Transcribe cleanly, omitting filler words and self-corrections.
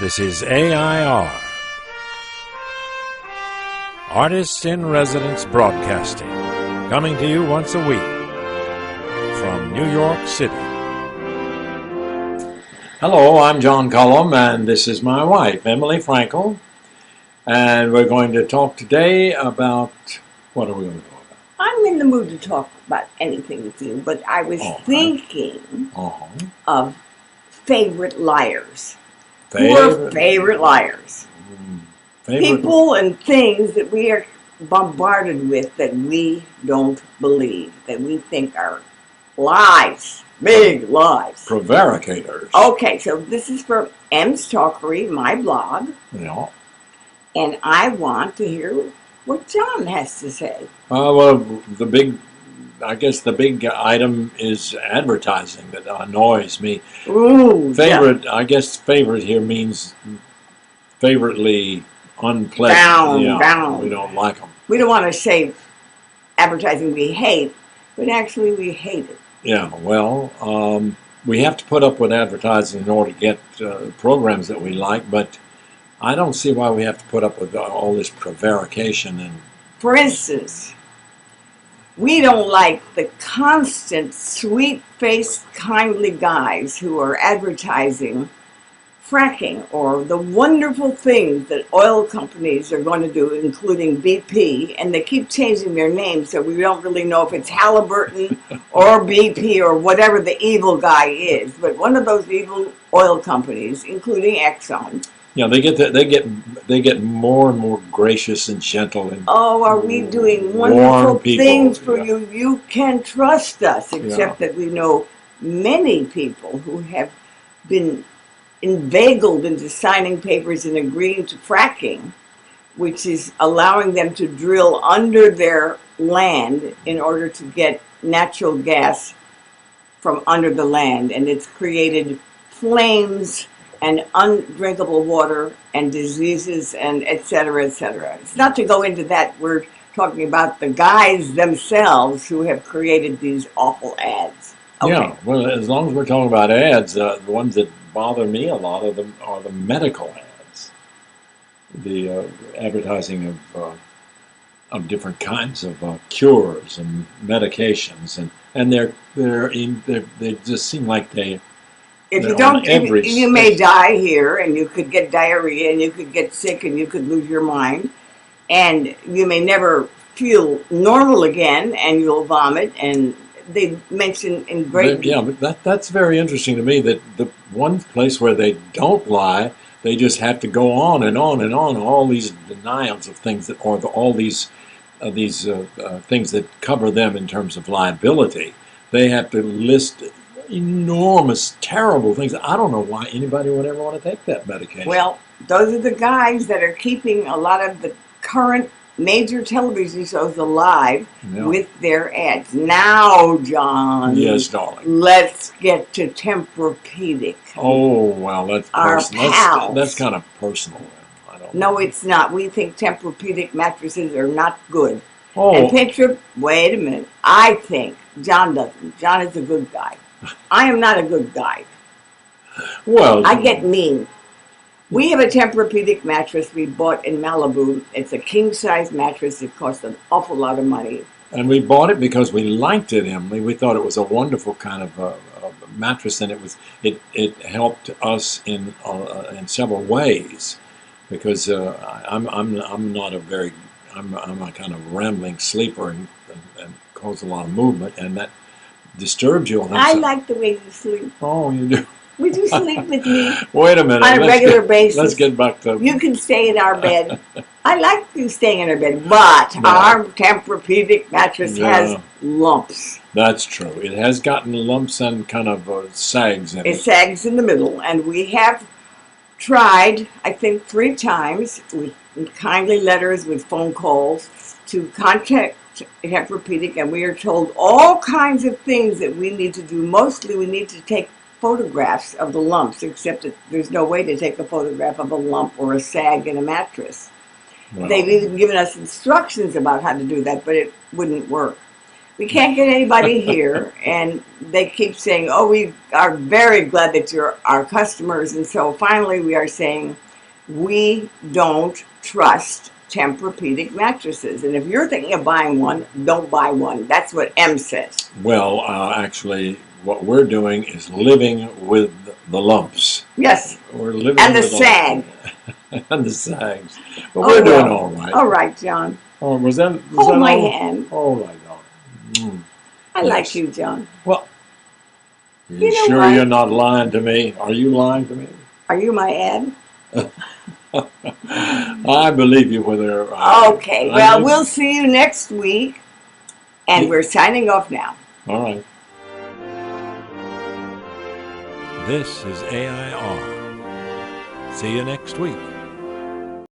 This is AI.R, Artists in Residence Broadcasting, coming to you once a week from New York City. Hello, I'm John Cullum, and this is my wife, Emily Frankel, and we're going to talk today about, what are we going to talk about? I'm in the mood to talk about anything with you, but I was thinking of favorite liars. Who are favorite liars? People and things that we are bombarded with that we don't believe, that we think are lies, big lies. Prevaricators. Okay, so this is for M's Talkery, my blog. Yeah. And I want to hear what John has to say. Well, the big item is advertising that annoys me. Ooh, favorite, yeah. I guess favorite here means favoritely unpleasant. Down. We don't like them. We don't want to say advertising we hate, but actually we hate it. Yeah, well, we have to put up with advertising in order to get programs that we like, but I don't see why we have to put up with all this prevarication. And for instance, we don't like the constant sweet-faced, kindly guys who are advertising fracking or the wonderful things that oil companies are going to do, including BP, and they keep changing their names, so we don't really know if it's Halliburton or BP or whatever the evil guy is. But one of those evil oil companies, including Exxon. Yeah, they get more and more gracious and gentle. And are we doing wonderful things for you? You can trust us, except that we know many people who have been inveigled into signing papers and agreeing to fracking, which is allowing them to drill under their land in order to get natural gas from under the land. And it's created flames and undrinkable water and diseases and et cetera, et cetera. It's not to go into that. We're talking about the guys themselves who have created these awful ads. Okay. Yeah, well, as long as we're talking about ads, the ones that bother me a lot of them are the medical ads, the advertising of different kinds of cures and medications, and they just seem like they. If you don't, you may die here, and you could get diarrhea, and you could get sick, and you could lose your mind, and you may never feel normal again, and you'll vomit, and they mention in great... Yeah, but that's very interesting to me, that the one place where they don't lie, they just have to go on and on and on, all these denials of things that, or all these things that cover them in terms of liability. They have to list enormous, terrible things. I don't know why anybody would ever want to take that medication. Well, those are the guys that are keeping a lot of the current major television shows alive with their ads. Now, John. Yes, darling. Let's get to Tempur-Pedic. Oh, well, that's personal. That's kind of personal. I don't know. No, it's not. We think Tempur-Pedic mattresses are not good. Oh. And wait a minute. I think John doesn't. John is a good guy. I am not a good guy. Well, I get mean. We have a Tempur-Pedic mattress we bought in Malibu. It's a king-size mattress. It cost an awful lot of money. And we bought it because we liked it, Emily. We thought it was a wonderful kind of mattress, and it helped us in several ways. Because I'm a kind of rambling sleeper and cause a lot of movement, and that disturbs you. I like the way you sleep. Oh, you do. Would you sleep with me? Wait a minute. On a regular basis. Let's get back to... You can stay in our bed. I like you staying in our bed, but our Tempur-Pedic mattress has lumps. That's true. It has gotten lumps and kind of sags in it. It sags in the middle, and we have tried, I think 3 times, with kindly letters, with phone calls, to contact Tempur-Pedic, and we are told all kinds of things that we need to do. Mostly we need to take photographs of the lumps, except that there's no way to take a photograph of a lump or a sag in a mattress. Well, they've even given us instructions about how to do that, but it wouldn't work. We can't get anybody here, and they keep saying, "Oh, we are very glad that you're our customers." And so finally, we are saying, we don't trust Tempur-Pedic mattresses. And if you're thinking of buying one, don't buy one. That's what M says. Well, actually, what we're doing is living with the lumps. Yes. We're living and the with sag. And the sags. But we're doing all right. All right, John. Oh, was that Hold my all? hand. Oh, my God. I like you, John. Well, You know sure what? you're not lying to me? Are you lying to me? Are you my Ed? I believe you whether. Okay, well, we'll see you next week. And we're signing off now. All right. This is AI.R. See you next week.